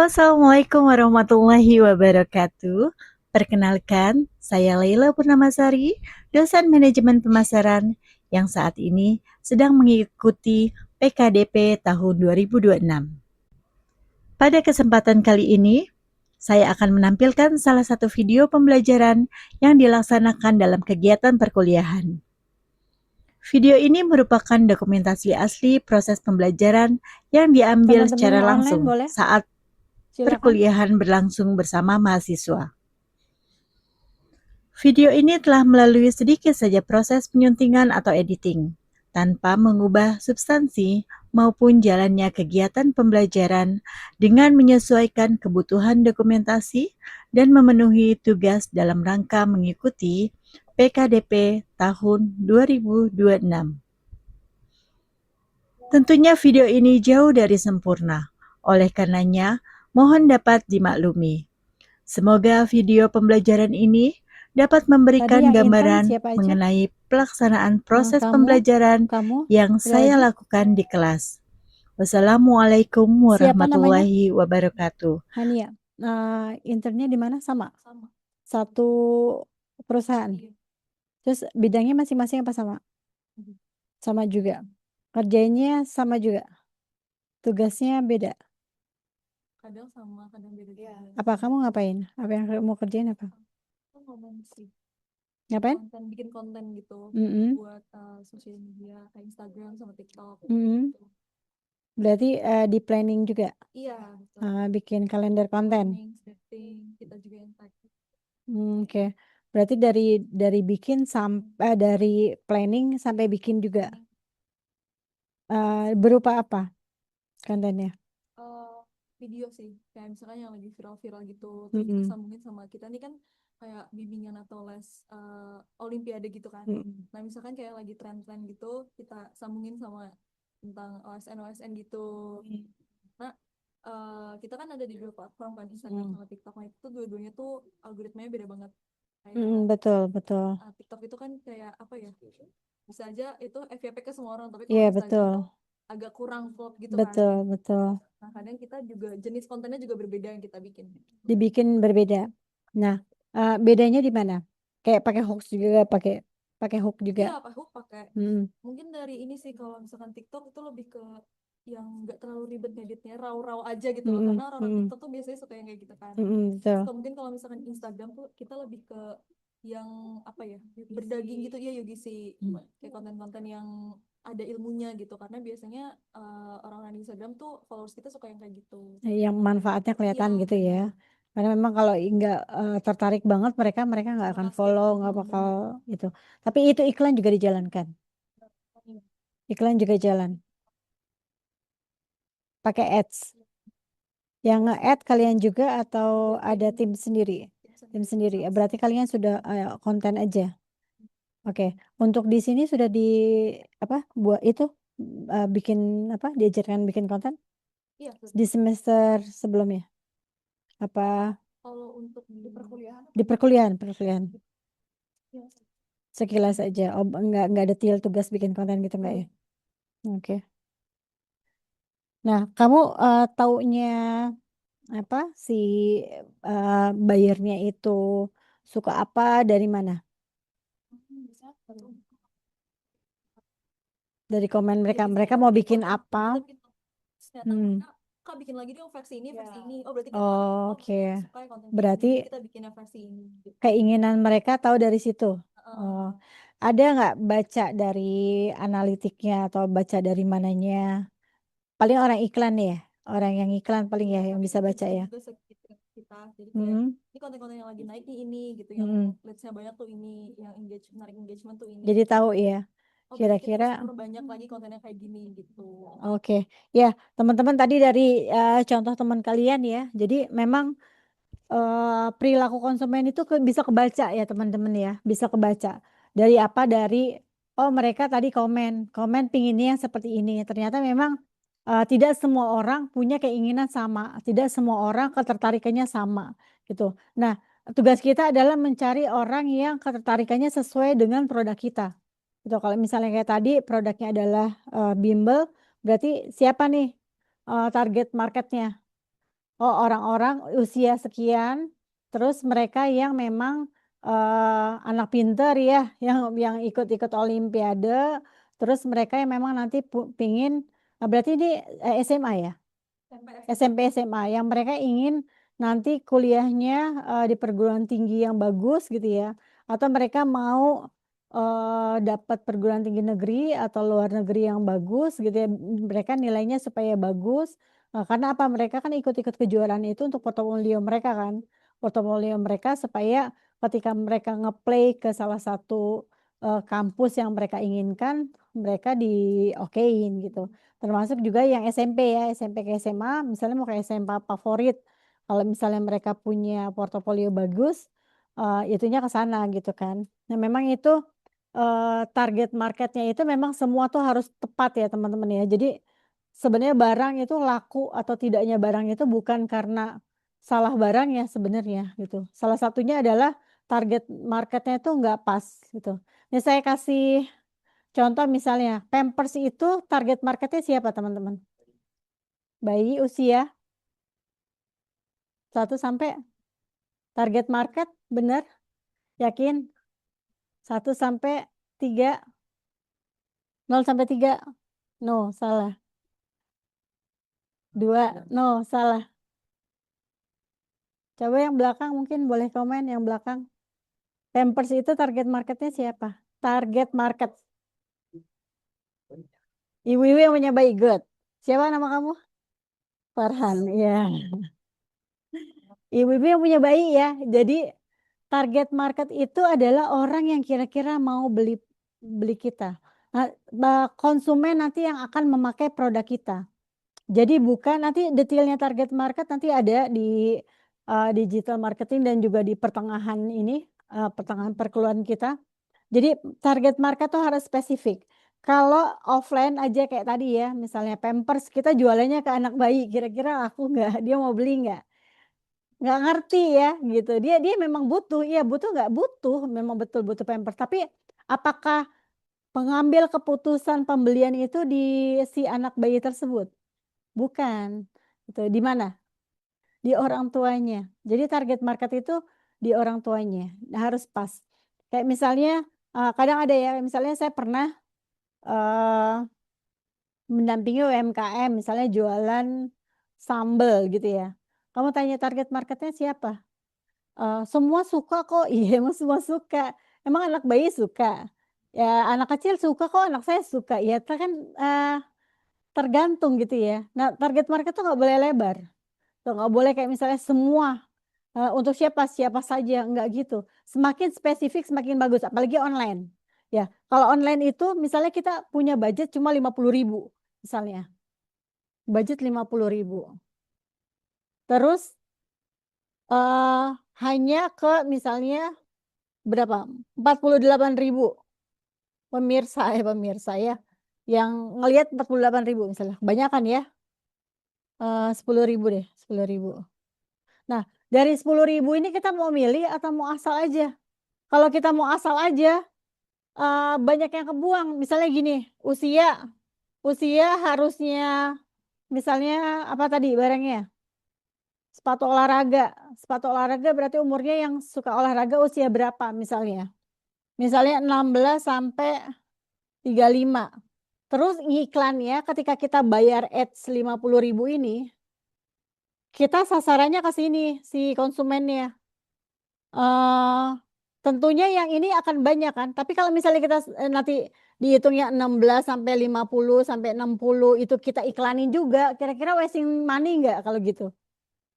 Assalamualaikum warahmatullahi wabarakatuh. Perkenalkan, saya Laila Purnamasari, dosen manajemen pemasaran yang saat ini sedang mengikuti PKDP tahun 2026. Pada kesempatan kali ini, saya akan menampilkan salah satu video pembelajaran yang dilaksanakan dalam kegiatan perkuliahan. Video ini merupakan dokumentasi asli proses pembelajaran yang diambil Teman-teman secara yang online langsung boleh? saat Silakan. perkuliahan berlangsung bersama mahasiswa. Video ini telah melalui sedikit saja proses penyuntingan atau editing, tanpa mengubah substansi maupun jalannya kegiatan pembelajaran dengan menyesuaikan kebutuhan dokumentasi dan memenuhi tugas dalam rangka mengikuti PKDP tahun 2026. Tentunya video ini jauh dari sempurna, oleh karenanya mohon dapat dimaklumi. Semoga video pembelajaran ini dapat memberikan yang gambaran siapa aja? mengenai pelaksanaan proses Kamu, pembelajaran yang saya lagi. lakukan di kelas. Wassalamualaikum warahmatullahi wabarakatuh. Hania, internnya di mana? Sama. Satu perusahaan. Terus bidangnya masing-masing apa sama? Sama juga. Kerjanya sama juga. Tugasnya beda. Kadang sama, kadang beda juga. Apa kamu ngapain? Apa yang kamu kerjain apa? Aku ngomong sih, Ngapain? bikin konten gitu buat sosial media kayak Instagram sama TikTok. Gitu. Berarti di planning juga? Iya, bikin kalender konten. Setting, kita juga yang tag. Oke. Berarti dari bikin sampai dari planning sampai bikin juga. Berupa apa kontennya? Video sih, kayak misalkan yang lagi viral-viral gitu, terus kita sambungin sama kita nih kan kayak bimbingan atau les olimpiade gitu kan. Nah misalkan kayak lagi tren-tren gitu, kita sambungin sama tentang OSN gitu. Nah kita kan ada di dua platform kan, Instagram sama TikTok. Nah itu dua-duanya tuh algoritmanya beda banget. Kayak betul. TikTok itu kan kayak apa ya? Bisa aja itu FYP ke semua orang, tapi kalau Iya, Instagram betul. tuh agak kurang vlog gitu Betul, kan. betul. Nah kadang kita juga jenis kontennya juga berbeda yang kita bikin. Dibikin berbeda. Nah, bedanya di mana? Kayak pakai hook juga, pakai hook juga. Iya, aku pakai. Mungkin dari ini sih, kalau misalkan TikTok itu lebih ke yang nggak terlalu ribet ngeditnya, raw aja gitu loh. Karena orang TikTok tuh biasanya suka yang kayak gitu kan. Betul. So, mungkin kalau misalkan Instagram tuh kita lebih ke yang apa ya, berdaging gitu ya, UGC. Kayak konten-konten yang ada ilmunya gitu. Karena biasanya orang-orang di Instagram tuh followers kita suka yang kayak gitu. Yang manfaatnya kelihatan Iya, gitu ya. Karena memang kalau nggak tertarik banget mereka nggak akan follow, nggak bakal gitu. Tapi itu iklan juga dijalankan. Iklan juga jalan. Pakai ads. Yang nge-add kalian juga atau ada tim sendiri? Tim sendiri. Berarti kalian sudah konten aja. Oke. Untuk di sini sudah di apa? Buat itu bikin apa? Diajarkan bikin konten? Iya, Di semester sebelumnya. Apa kalau untuk di perkuliahan di perkuliahan? ya, Sekilas aja. Oh, nggak detail tugas bikin konten gitu nggak ya? Oke. Nah, kamu taunya apa si bayarnya itu suka apa dari mana? bisa Dari komen mereka. Jadi Mereka saya mau bikin bikin konten, apa? kita bikin ternyata mereka, Kak bikin lagi dong versi ini, versi ini. Oh berarti kita Oke. suka ya konten kayak Berarti gini, kita bikin yang versi ini gitu. keinginan mereka tahu dari situ. Oh. Uh, Ada nggak baca dari analitiknya atau baca dari mananya? Paling orang iklan ya. Orang yang iklan paling ya yang bisa baca ya. juga sekitar kita, jadi kayak ini konten-konten yang lagi naik nih ini gitu, yang leads-nya banyak tuh ini, yang menarik engagement tuh ini. Jadi tahu ya. Oh berarti kita Kira-kira harus perbanyak lagi kontennya kayak gini gitu. oke. Ya, teman-teman tadi dari contoh teman kalian ya. Jadi memang perilaku konsumen itu bisa kebaca ya teman-teman ya. Bisa kebaca. Dari apa? Dari oh mereka tadi komen pinginnya yang seperti ini. Ternyata memang tidak semua orang punya keinginan sama. Tidak semua orang ketertarikannya sama gitu. Nah, tugas kita adalah mencari orang yang ketertarikannya sesuai dengan produk kita. Gitu. Kalau misalnya kayak tadi produknya adalah bimbel, berarti siapa nih target marketnya? orang-orang usia sekian, terus mereka yang memang anak pinter ya, yang ikut-ikut Olimpiade, terus mereka yang memang nanti pingin, berarti ini SMA ya? SMP SMA yang mereka ingin nanti kuliahnya di perguruan tinggi yang bagus gitu ya, atau mereka mau dapat perguruan tinggi negeri atau luar negeri yang bagus gitu ya, mereka nilainya supaya bagus. Karena apa, mereka kan ikut-ikut kejuaraan itu untuk portofolio mereka kan, portofolio mereka supaya ketika mereka ngeplay ke salah satu kampus yang mereka inginkan, mereka diokein gitu. Termasuk juga yang SMP ya, SMP ke SMA, misalnya mau ke SMA favorit. Kalau misalnya mereka punya portofolio bagus, itunya ke sana gitu kan. Nah, memang itu target marketnya itu memang semua tuh harus tepat ya teman-teman ya. Jadi sebenarnya barang itu laku atau tidaknya barang itu bukan karena salah barangnya sebenarnya gitu. Salah satunya adalah target marketnya itu nggak pas gitu. Ini saya kasih contoh misalnya, Pampers itu target marketnya siapa teman-teman? Bayi usia 1 sampai target market, benar? Yakin? 1 sampai 3, 0 sampai 3, no, salah. 2, no, salah. Coba yang belakang mungkin boleh komen yang belakang. Pampers itu target marketnya siapa? Target market. Ibu-ibu yang punya bayi, good. Siapa nama kamu? Farhan, ya. Ibu-ibu yang punya bayi ya. Jadi target market itu adalah orang yang kira-kira mau beli kita. Nah, konsumen nanti yang akan memakai produk kita. Jadi bukan nanti detailnya target market nanti ada di digital marketing dan juga di pertengahan ini, pertengahan perkeluaran kita. Jadi target market tuh harus spesifik. Kalau offline aja kayak tadi ya, misalnya Pampers kita jualannya ke anak bayi, kira-kira laku nggak? Dia mau beli nggak? Nggak ngerti ya gitu, dia memang butuh, iya butuh nggak? Butuh, memang betul butuh Pampers, tapi apakah pengambil keputusan pembelian itu di si anak bayi tersebut? Bukan, gitu. Di mana? Di orang tuanya. Jadi target market itu di orang tuanya, harus pas. Kayak misalnya, kadang ada ya, misalnya saya pernah, mendampingi UMKM misalnya jualan sambel gitu ya. Kamu tanya target marketnya siapa? Semua suka kok, iya emang semua suka. Emang anak bayi suka? Ya anak kecil suka kok, anak saya suka. Ya kan, tergantung gitu ya. Nah target market tuh nggak boleh lebar. Tuh nggak boleh kayak misalnya semua, untuk siapa, siapa saja, nggak gitu. Semakin spesifik semakin bagus, apalagi online. Ya, kalau online itu misalnya kita punya budget cuma 50.000 misalnya. Budget 50.000. Terus hanya ke misalnya berapa? 48.000 pemirsa ya, yang ngelihat 48.000 misalnya, kebanyakan ya, 10.000 deh, 10.000. Nah, dari 10.000 ini kita mau milih atau mau asal aja? Kalau kita mau asal aja, banyak yang kebuang. Misalnya gini, usia harusnya misalnya apa tadi barangnya? Sepatu olahraga berarti umurnya yang suka olahraga usia berapa misalnya? Misalnya 16 sampai 35. Terus iklannya ketika kita bayar ads 50.000 ini, kita sasarannya ke sini si konsumennya. Tentunya yang ini akan banyak kan, tapi kalau misalnya kita nanti dihitungnya 16 sampai 50 sampai 60 itu kita iklanin juga, kira-kira wasting money nggak kalau gitu?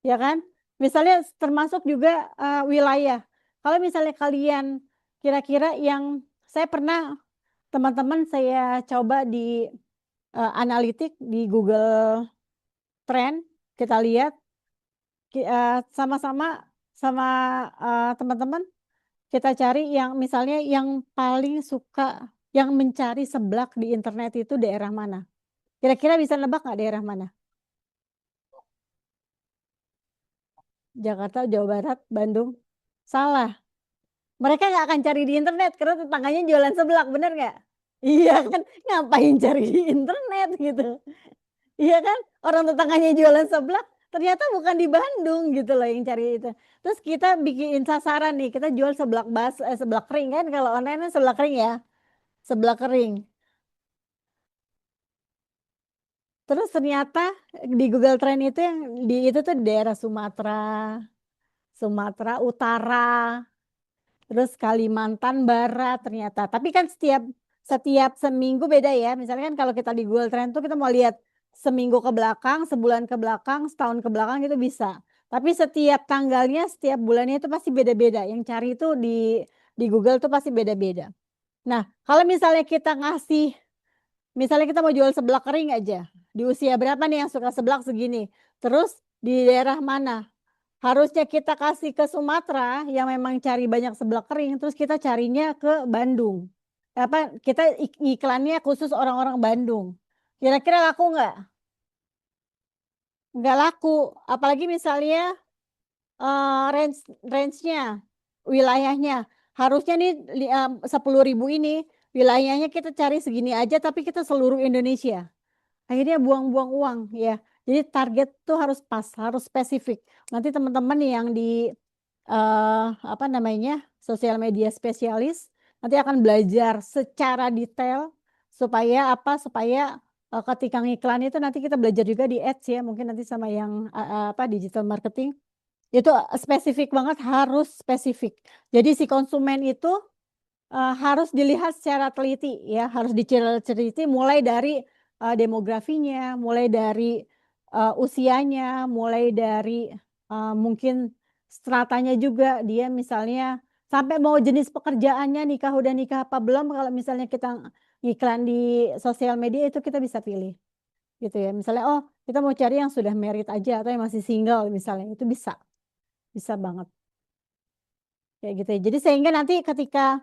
Ya kan? Misalnya termasuk juga wilayah. Kalau misalnya kalian kira-kira yang saya pernah teman-teman saya coba di analitik di Google Trend, kita lihat sama-sama sama teman-teman kita cari yang misalnya yang paling suka yang mencari seblak di internet itu daerah mana? Kira-kira bisa nebak nggak daerah mana? Jakarta, Jawa Barat, Bandung? Salah. Mereka nggak akan cari di internet karena tetangganya jualan seblak, bener nggak? Iya kan, ngapain cari di internet gitu. Iya kan, orang tetangganya jualan seblak, ternyata bukan di Bandung gitu loh yang cari itu. Terus kita bikin sasaran nih, kita jual seblak kering kan, kalau online kan seblak kering ya, seblak kering. Terus ternyata di Google Trend itu yang di itu tuh daerah Sumatera Utara, terus Kalimantan Barat ternyata. Tapi kan setiap setiap seminggu beda ya. Misalnya kan kalau kita di Google Trend tuh kita mau lihat seminggu ke belakang, sebulan ke belakang, setahun ke belakang itu bisa. Tapi setiap tanggalnya, setiap bulannya itu pasti beda-beda. Yang cari itu di Google tuh pasti beda-beda. Nah, kalau misalnya kita ngasih, misalnya kita mau jual seblak kering aja, di usia berapa nih yang suka seblak segini? Terus di daerah mana? Harusnya kita kasih ke Sumatera yang memang cari banyak seblak kering, terus kita carinya ke Bandung. Apa kita iklannya khusus orang-orang Bandung. Kira-kira laku nggak? Nggak laku. Apalagi misalnya range-nya, wilayahnya. Harusnya nih 10.000 ini wilayahnya kita cari segini aja, tapi kita seluruh Indonesia. Akhirnya buang-buang uang ya. Jadi target tuh harus pas, harus spesifik. Nanti teman-teman yang di apa namanya sosial media spesialis nanti akan belajar secara detail supaya apa? Supaya ketika ngiklan itu nanti kita belajar juga di ads ya, mungkin nanti sama yang apa digital marketing itu spesifik banget, harus spesifik. Jadi si konsumen itu harus dilihat secara teliti ya, harus diceriti mulai dari demografinya, mulai dari usianya, mulai dari mungkin stratanya juga, dia misalnya sampai mau jenis pekerjaannya, nikah udah nikah apa belum. Kalau misalnya kita ngiklan di sosial media itu kita bisa pilih gitu ya, misalnya oh kita mau cari yang sudah married aja atau yang masih single misalnya, itu bisa banget kayak gitu ya. Jadi sehingga nanti ketika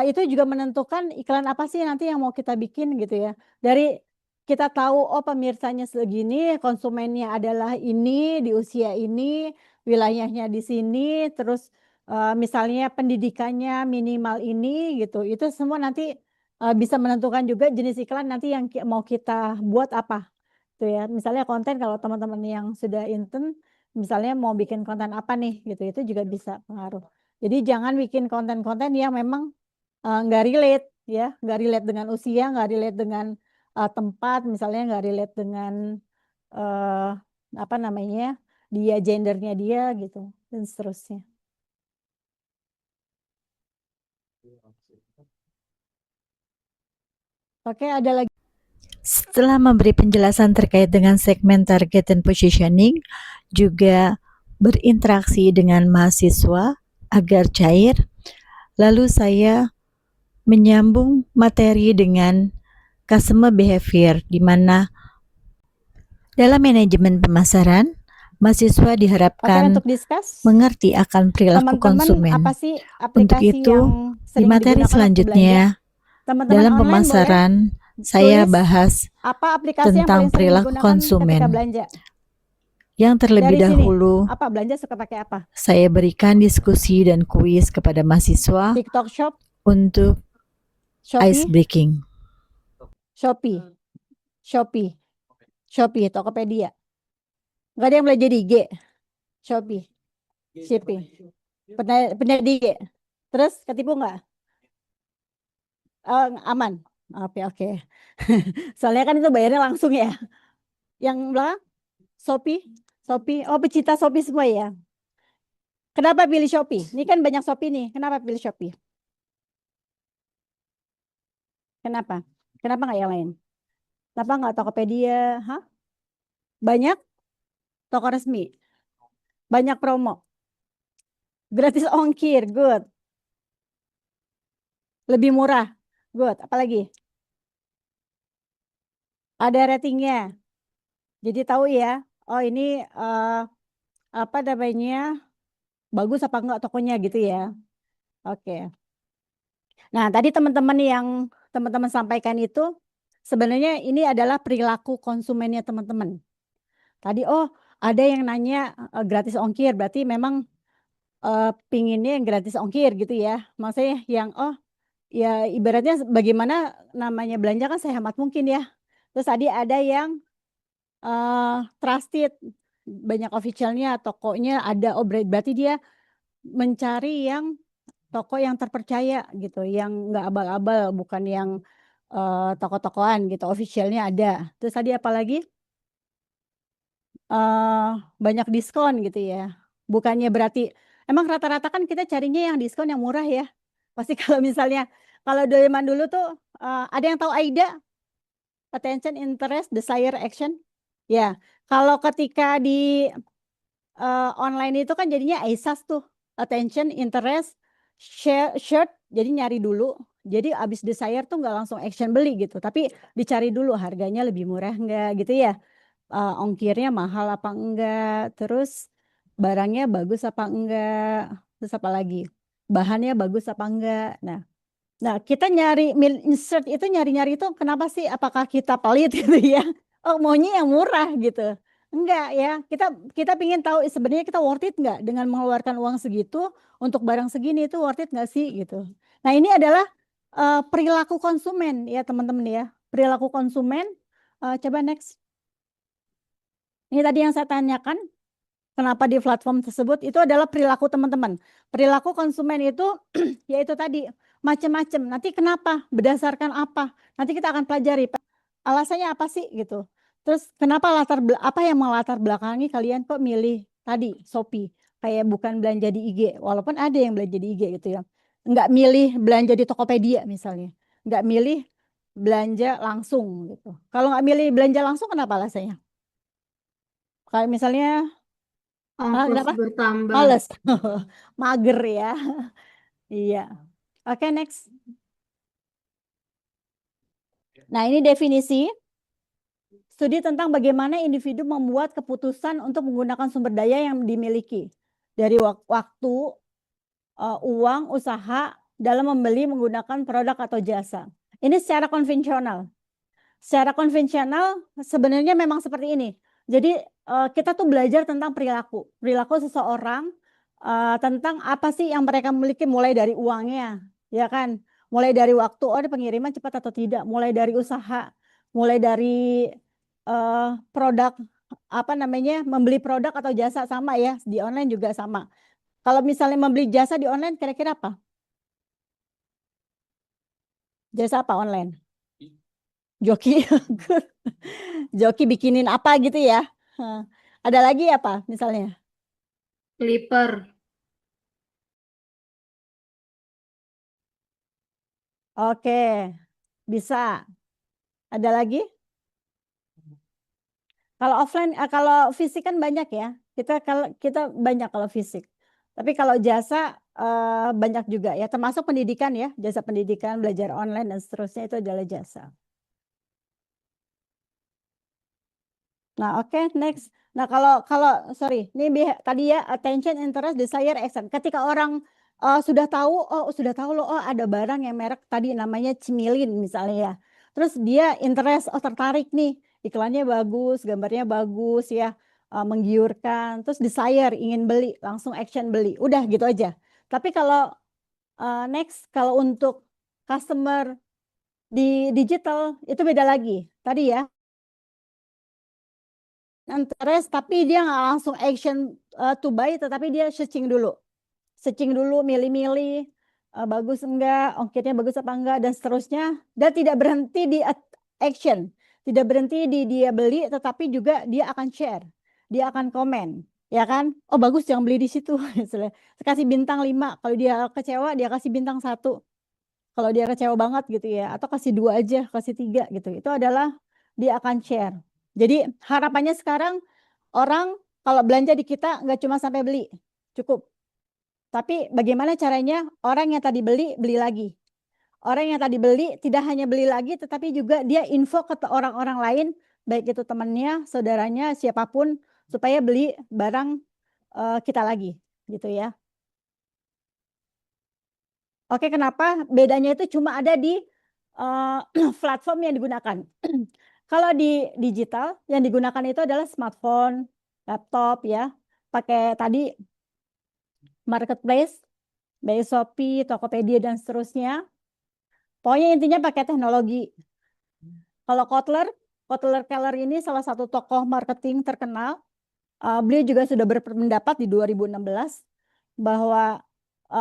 itu juga menentukan iklan apa sih nanti yang mau kita bikin gitu ya. Dari kita tahu oh pemirsanya segini, konsumennya adalah ini, di usia ini, wilayahnya di sini, terus misalnya pendidikannya minimal ini gitu. Itu semua nanti bisa menentukan juga jenis iklan nanti yang mau kita buat apa. Tuh ya. Misalnya konten kalau teman-teman yang sudah intern misalnya mau bikin konten apa nih gitu, itu juga bisa pengaruh. Jadi jangan bikin konten-konten yang memang nggak relate ya, nggak relate dengan usia, nggak relate dengan tempat, misalnya nggak relate dengan eh, apa namanya dia gendernya dia gitu dan seterusnya. Oke, ada lagi. Setelah memberi penjelasan terkait dengan segmen target dan positioning, juga berinteraksi dengan mahasiswa agar cair, lalu saya menyambung materi dengan customer behavior, di mana dalam manajemen pemasaran, mahasiswa Oke, diharapkan untuk discuss mengerti akan perilaku teman-teman konsumen. apa sih Untuk aplikasi itu, yang di sering materi digunakan waktu belanja? selanjutnya, Teman-teman dalam online boleh pemasaran, saya tulis bahas apa aplikasi yang tentang paling sering perilaku digunakan ketika konsumen. belanja. Yang terlebih Dari sini, dahulu, apa belanja suka pakai apa? saya berikan diskusi dan kuis kepada mahasiswa TikTok Shop, untuk ice Shopee, breaking. Shopee, Shopee, Shopee, Tokopedia. Nggak ada yang belanja di IG, Shopee, Shopee. Pernah di IG. Terus ketipu nggak? Aman. Oke, oke. Soalnya kan itu bayarnya langsung ya. Yang belakang, Shopee, Shopee. Oh, pecinta Shopee semua ya. Kenapa pilih Shopee? Ini kan banyak Shopee nih. Kenapa pilih Shopee? Kenapa? Kenapa nggak yang lain? Kenapa nggak Tokopedia? Hah? Banyak toko resmi. Banyak promo. Gratis ongkir. Good. Lebih murah. Good. Apalagi? Ada ratingnya. Jadi tahu ya. Oh ini apa namanya? Bagus apa enggak tokonya gitu ya. Oke. Nah, tadi teman-teman yang teman-teman sampaikan itu sebenarnya ini adalah perilaku konsumennya teman-teman. Tadi oh ada yang nanya gratis ongkir, berarti memang pinginnya yang gratis ongkir gitu ya. Maksudnya yang oh ya ibaratnya bagaimana namanya belanja kan sehemat mungkin ya. Terus tadi ada yang trusted. banyak officialnya, tokonya ada, oh berarti dia mencari yang toko yang terpercaya gitu, yang nggak abal-abal, bukan yang toko-tokoan gitu, officialnya ada. Terus tadi apa lagi? Banyak diskon gitu ya. Bukannya berarti, emang rata-rata kan kita carinya yang diskon yang murah ya. Pasti kalau misalnya, kalau zaman dulu tuh ada yang tahu AIDA? Attention, interest, desire, action. Ya, kalau ketika di online itu kan jadinya AISAS tuh, attention, interest, shirt, jadi nyari dulu. Jadi abis desire tuh nggak langsung action beli gitu, tapi dicari dulu harganya lebih murah nggak gitu ya, ongkirnya mahal apa enggak, terus barangnya bagus apa enggak, terus apa lagi, bahannya bagus apa enggak. Nah, kita nyari insert itu, nyari-nyari itu kenapa sih? Apakah kita pelit gitu ya? Oh, maunya yang murah gitu. Enggak ya. Kita pingin tahu sebenarnya kita worth it nggak dengan mengeluarkan uang segitu untuk barang segini, itu worth it nggak sih gitu. Nah, ini adalah perilaku konsumen ya teman-teman ya. Perilaku konsumen. Coba next. Ini tadi yang saya tanyakan. Kenapa di platform tersebut itu adalah perilaku teman-teman. Perilaku konsumen itu yaitu tadi macam-macam. Nanti kenapa? Berdasarkan apa? Nanti kita akan pelajari alasannya apa sih gitu. Terus kenapa apa yang melatar belakangi kalian kok milih tadi Shopee? Kayak bukan belanja di IG, walaupun ada yang belanja di IG gitu ya. Enggak milih belanja di Tokopedia misalnya. Enggak milih belanja langsung gitu. Kalau nggak milih belanja langsung kenapa alasannya? Kayak misalnya Ongkos kenapa? bertambah. Males. Mager ya. Iya. Oke, next. Nah, ini definisi. Studi tentang bagaimana individu membuat keputusan untuk menggunakan sumber daya yang dimiliki. Dari waktu, uang, usaha dalam membeli menggunakan produk atau jasa. Ini secara konvensional. Secara konvensional sebenarnya memang seperti ini. Jadi kita tuh belajar tentang perilaku seseorang, tentang apa sih yang mereka miliki, mulai dari uangnya, ya kan, mulai dari waktu, oh pengiriman cepat atau tidak, mulai dari usaha, mulai dari produk, apa namanya, membeli produk atau jasa sama ya, di online juga sama. Kalau misalnya membeli jasa di online, kira-kira apa? Jasa apa online? Joki. Joki bikinin apa gitu ya. Ada lagi apa misalnya? Clipper. Oke, bisa. Ada lagi? Kalau offline, kalau fisik kan banyak ya. Kita banyak kalau fisik. Tapi kalau jasa banyak juga ya, termasuk pendidikan ya, jasa pendidikan, belajar online dan seterusnya itu adalah jasa. Nah, oke, next. Nah, kalau sorry, ini tadi ya attention, interest, desire, action. Ketika orang sudah tahu loh, oh ada barang yang merek tadi namanya Cimilin misalnya ya. Terus dia interest, oh tertarik nih, iklannya bagus, gambarnya bagus ya, menggiurkan. Terus desire, ingin beli, langsung action beli. Udah gitu aja. Tapi kalau next, kalau untuk customer di digital itu beda lagi. Tadi ya, interest tapi dia nggak langsung action to buy, tetapi dia searching dulu, milih-milih, bagus enggak, ongkirnya bagus apa enggak, dan seterusnya. Dan tidak berhenti di action, tidak berhenti di dia beli, tetapi juga dia akan share, dia akan komen, ya kan, oh bagus jangan beli di situ. Kasih bintang 5, kalau dia kecewa dia kasih bintang 1, kalau dia kecewa banget gitu ya, atau kasih 2 aja, kasih 3 gitu, itu adalah dia akan share. Jadi harapannya sekarang orang kalau belanja di kita nggak cuma sampai beli, cukup. Tapi bagaimana caranya orang yang tadi beli, beli lagi. Orang yang tadi beli tidak hanya beli lagi, tetapi juga dia info ke orang-orang lain, baik itu temannya, saudaranya, siapapun, supaya beli barang kita lagi, gitu ya. Oke, kenapa bedanya itu cuma ada di platform yang digunakan. Kalau di digital yang digunakan itu adalah smartphone, laptop ya, pakai tadi marketplace, baik Shopee, Tokopedia dan seterusnya. Pokoknya intinya pakai teknologi. Kalau Kotler Keller ini salah satu tokoh marketing terkenal. beliau juga sudah berpendapat di 2016 bahwa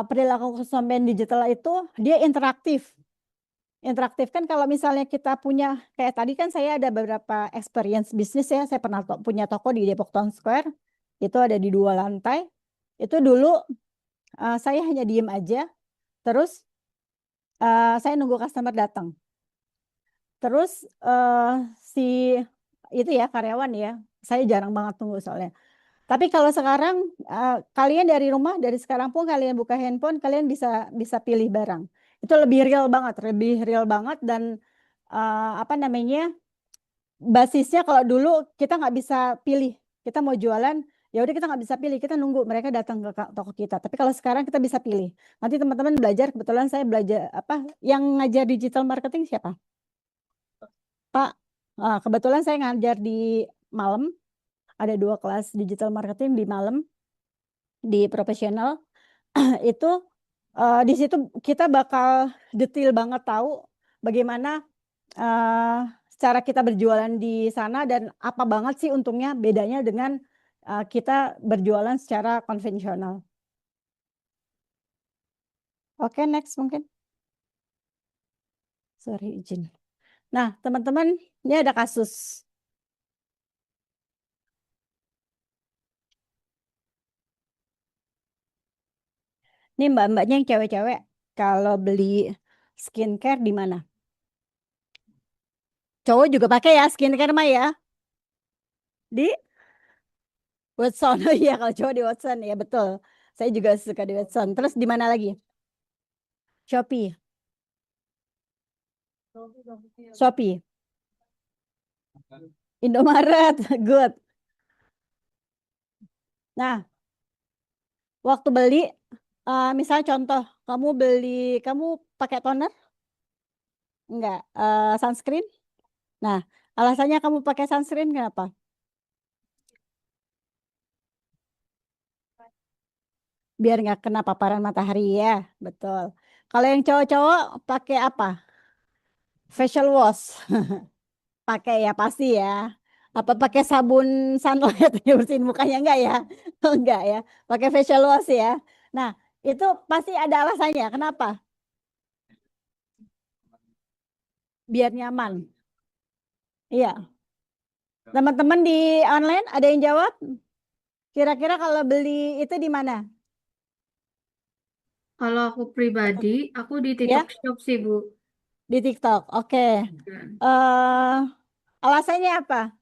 perilaku konsumen digital itu dia interaktif. Interaktif kan kalau misalnya kita punya, kayak tadi kan saya ada beberapa experience bisnis ya, saya pernah punya toko di Depok Town Square, itu ada di 2 lantai. Itu dulu saya hanya diem aja, terus saya nunggu customer datang. Terus si itu ya karyawan ya, saya jarang banget tunggu soalnya. Tapi kalau sekarang kalian dari rumah, dari sekarang pun kalian buka handphone, kalian bisa pilih barang. Itu lebih real banget dan apa namanya, basisnya kalau dulu kita nggak bisa pilih, kita mau jualan ya udah kita nggak bisa pilih, kita nunggu mereka datang ke toko kita. Tapi kalau sekarang kita bisa pilih. Nanti teman-teman belajar, kebetulan saya belajar apa yang ngajar digital marketing siapa? Pak. Kebetulan saya ngajar di malam, ada 2 kelas digital marketing di malam di profesional. Itu di situ kita bakal detail banget tahu bagaimana cara kita berjualan di sana dan apa banget sih untungnya bedanya dengan kita berjualan secara konvensional. Oke, next mungkin. Sorry, izin. Nah, teman-teman, ini ada kasus. Ini mbak-mbaknya yang cewek-cewek, kalau beli skincare di mana? Cowok juga pakai ya skincare mah ya? Di Watson. Oh iya, kalau cowok di Watson ya betul. Saya juga suka di Watson. Terus di mana lagi? Shopee. Shopee. Indomaret. Good. Nah, waktu beli, misalnya contoh, kamu pakai toner? Enggak. Sunscreen? Nah, alasannya kamu pakai sunscreen kenapa? Biar nggak kena paparan matahari ya, betul. Kalau yang cowok-cowok pakai apa? Facial wash. Pakai ya pasti ya. Apa pakai sabun sunlight yang bersihin mukanya enggak ya? Enggak ya. Pakai facial wash ya. Nah, itu pasti ada alasannya. Kenapa? Biar nyaman. Iya. Teman-teman di online ada yang jawab? Kira-kira kalau beli itu di mana? Kalau aku pribadi, aku di Ya, TikTok Shop sih, Bu. di TikTok. Oke. Dan, Alasannya apa?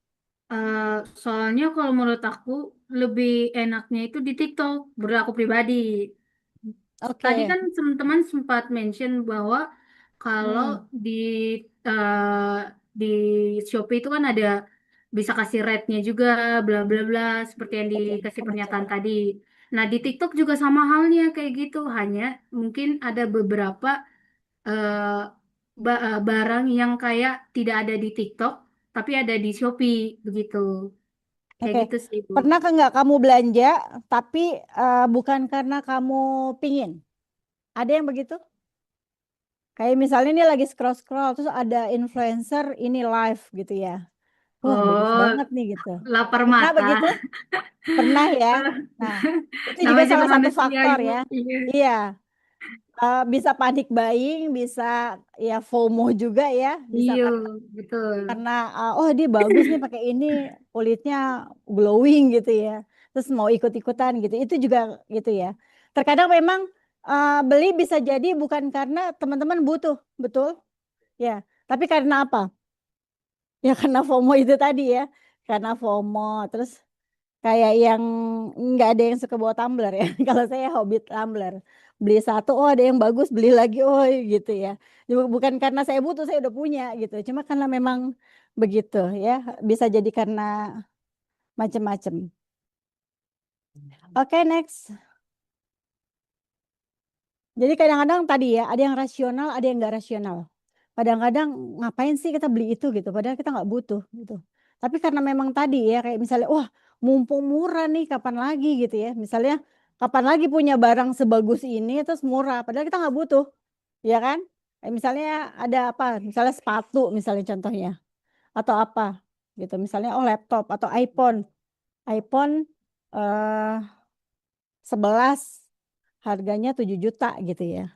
soalnya kalau menurut aku lebih enaknya itu di TikTok, menurut aku pribadi. Tadi Oke. kan teman-teman sempat mention bahwa kalau Hmm. di eh, di Shopee itu kan ada bisa kasih rate-nya juga, bla bla bla, seperti yang Oke. dikasih pernyataan tadi. Nah, di TikTok juga sama halnya kayak gitu, hanya mungkin ada beberapa eh, barang yang kayak tidak ada di TikTok, tapi ada di Shopee, begitu. Kayak Oke. gitu sih, Bu. Pernah nggak kamu belanja tapi bukan karena kamu pingin? Ada yang begitu? Kayak misalnya ini lagi scroll-scroll terus ada influencer ini live gitu ya. Wah, bagus Oh, banget nih gitu. lapar Pernah mata. begitu? Pernah ya. Nah, itu juga Namanya juga salah satu manusia, faktor Ibu. ya. Iya. Iya, bisa panik buying, bisa ya FOMO juga ya, bisa Iya, betul. karena oh dia bagus nih pakai ini, kulitnya glowing gitu ya. Terus mau ikut-ikutan gitu. Itu juga gitu ya. Terkadang memang beli bisa jadi bukan karena teman-teman butuh, betul? Ya, tapi karena apa? Ya karena FOMO itu tadi ya. Karena FOMO, terus kayak yang nggak ada yang suka bawa tumbler ya. Kalau saya hobi tumbler. Beli satu, oh ada yang bagus, beli lagi, oh gitu ya. Bukan karena saya butuh, saya udah punya gitu. Cuma karena memang begitu ya. Bisa jadi karena macam-macam. Oke, next. Jadi kadang-kadang tadi ya, ada yang rasional, ada yang nggak rasional. Kadang-kadang ngapain sih kita beli itu gitu, padahal kita nggak butuh gitu. Tapi karena memang tadi ya, kayak misalnya, wah mumpung murah nih, kapan lagi gitu ya. Misalnya, kapan lagi punya barang sebagus ini, terus murah, padahal kita nggak butuh, ya kan? Kayak misalnya ada apa, misalnya sepatu misalnya contohnya, atau apa gitu. Misalnya, oh laptop atau iPhone. iPhone eh 11 harganya 7 juta gitu ya.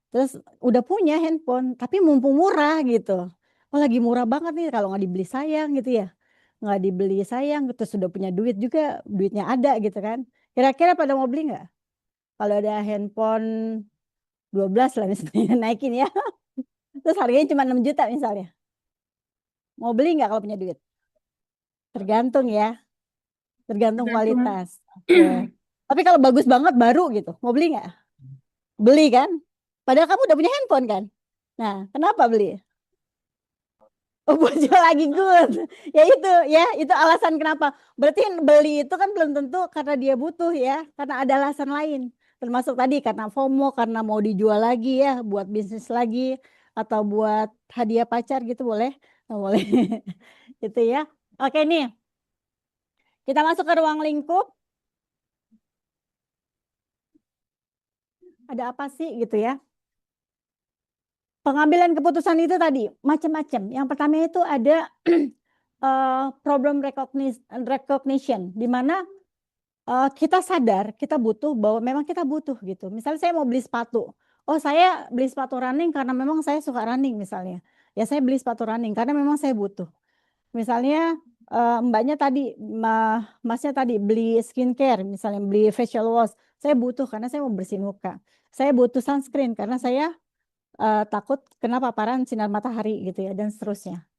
Terus udah punya handphone tapi mumpung murah gitu. Oh lagi murah banget nih, kalau nggak dibeli sayang gitu ya. Nggak dibeli sayang, terus sudah punya duit juga, duitnya ada gitu kan. Kira-kira pada mau beli nggak? Kalau ada handphone 12 lah misalnya naikin ya. Terus harganya cuma 6 juta misalnya. Mau beli nggak kalau punya duit? Tergantung ya, tergantung Tergantung. kualitas. Oke. Tapi kalau bagus banget baru gitu, mau beli nggak? Beli kan? Padahal kamu udah punya handphone kan? Nah, kenapa beli? Oh, buat jual lagi good. Ya itu alasan kenapa. Berarti yang beli itu kan belum tentu karena dia butuh ya, karena ada alasan lain. Termasuk tadi karena FOMO, karena mau dijual lagi ya, buat bisnis lagi atau buat hadiah pacar gitu boleh? Oh, boleh. Itu ya. Oke nih, kita masuk ke ruang lingkup. Ada apa sih gitu ya? Pengambilan keputusan itu tadi macam-macam. Yang pertama itu ada problem recognition, di mana kita sadar kita butuh, bahwa memang kita butuh gitu. Misalnya saya mau beli sepatu. Oh, saya beli sepatu running karena memang saya suka running misalnya. Ya saya beli sepatu running karena memang saya butuh. Misalnya mbaknya tadi, masnya tadi beli skincare, misalnya beli facial wash. Saya butuh karena saya mau bersihin muka. Saya butuh sunscreen karena saya takut kena paparan sinar matahari gitu ya, dan seterusnya.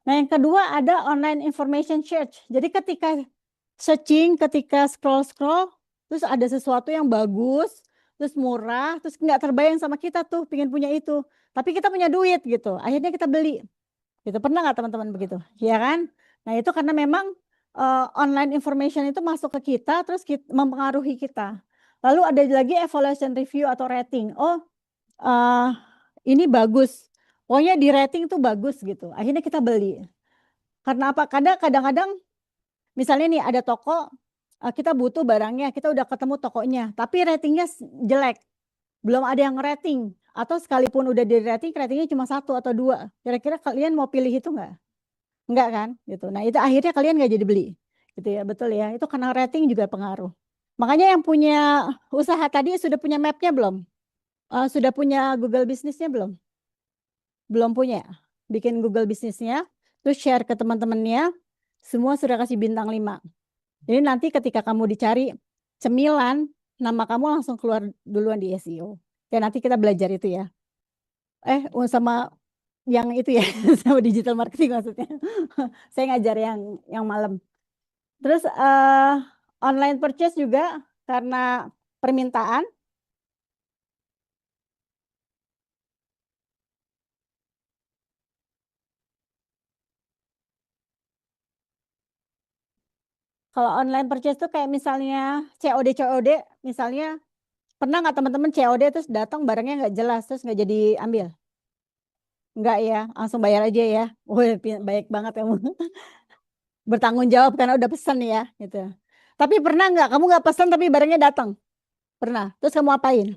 Nah, yang kedua ada online information search. Jadi ketika searching, ketika scroll-scroll, terus ada sesuatu yang bagus, terus murah, terus nggak terbayang sama kita tuh, pengen punya itu. Tapi kita punya duit gitu, akhirnya kita beli. Gitu. Pernah nggak teman-teman begitu? Ya kan? Nah, itu karena memang online information itu masuk ke kita, terus mempengaruhi kita. Lalu ada lagi evaluation review atau rating. Oh, eh ini bagus. Pokoknya di rating itu bagus gitu. Akhirnya kita beli. Karena apa? Kadang-kadang misalnya nih ada toko, kita butuh barangnya, kita udah ketemu tokonya, tapi ratingnya jelek. Belum ada yang rating. Atau sekalipun udah di rating, ratingnya cuma 1 atau 2. Kira-kira kalian mau pilih itu nggak? Nggak kan? Gitu. Nah itu akhirnya kalian nggak jadi beli. Gitu ya, betul ya. Itu karena rating juga pengaruh. Makanya yang punya usaha tadi sudah punya mapnya belum? Sudah punya Google bisnisnya belum? Belum punya. Bikin Google bisnisnya, terus share ke teman-temannya, semua sudah kasih bintang 5. Jadi nanti ketika kamu dicari cemilan, nama kamu langsung keluar duluan di SEO. Ya nanti kita belajar itu ya. Sama yang itu ya, sama digital marketing maksudnya. Saya ngajar yang malam. Terus online purchase juga karena permintaan. Kalau online purchase tuh kayak misalnya COD, misalnya pernah nggak teman-teman COD terus datang barangnya nggak jelas terus nggak jadi ambil? Nggak ya, langsung bayar aja ya. Wih, baik banget kamu. Bertanggung jawab karena udah pesan ya, gitu. Tapi pernah nggak kamu nggak pesan tapi barangnya datang? Pernah. Terus kamu apain?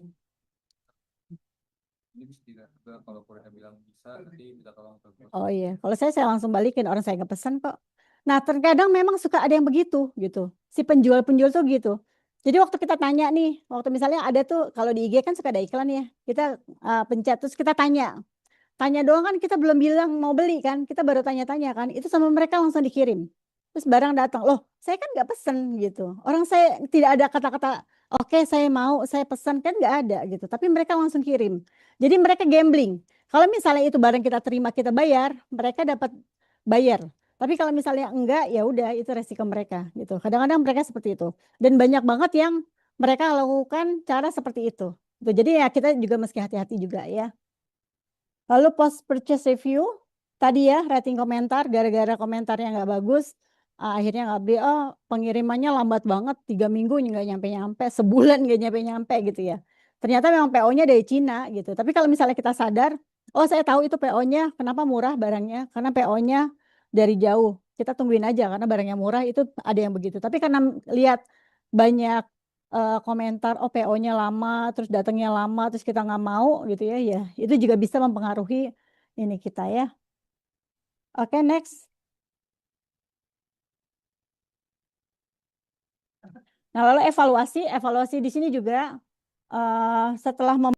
Oh iya, kalau saya langsung balikin, orang saya nggak pesan kok. Nah, terkadang memang suka ada yang begitu gitu. Si penjual-penjual tuh gitu. Jadi waktu kita tanya nih, waktu misalnya ada tuh kalau di IG kan suka ada iklan ya. Kita pencet terus kita tanya. Tanya doang kan kita belum bilang mau beli kan. Kita baru tanya-tanya kan. Itu sama mereka langsung dikirim. Terus barang datang. Loh, saya kan nggak pesen gitu. Orang saya tidak ada kata-kata, oke saya mau, saya pesan, kan nggak ada gitu. Tapi mereka langsung kirim. Jadi mereka gambling. Kalau misalnya itu barang kita terima, kita bayar, mereka dapat bayar. Tapi kalau misalnya enggak, ya udah itu resiko mereka gitu. Kadang-kadang mereka seperti itu. Dan banyak banget yang mereka lakukan cara seperti itu. Gitu. Jadi ya kita juga mesti hati-hati juga ya. Lalu post purchase review tadi ya, rating komentar, gara-gara komentarnya nggak bagus, akhirnya nggak beli. Oh, pengirimannya lambat banget, 3 minggu nggak nyampe-nyampe, sebulan nggak nyampe-nyampe gitu ya. Ternyata memang PO-nya dari Cina gitu. Tapi kalau misalnya kita sadar, oh saya tahu itu PO-nya, kenapa murah barangnya? Karena PO-nya dari jauh. Kita tungguin aja karena barangnya murah itu ada yang begitu. Tapi karena lihat banyak komentar, oh PO-nya lama, terus datangnya lama, terus kita nggak mau gitu ya, ya itu juga bisa mempengaruhi ini kita ya. Oke, next. Nah, lalu evaluasi di sini juga setelah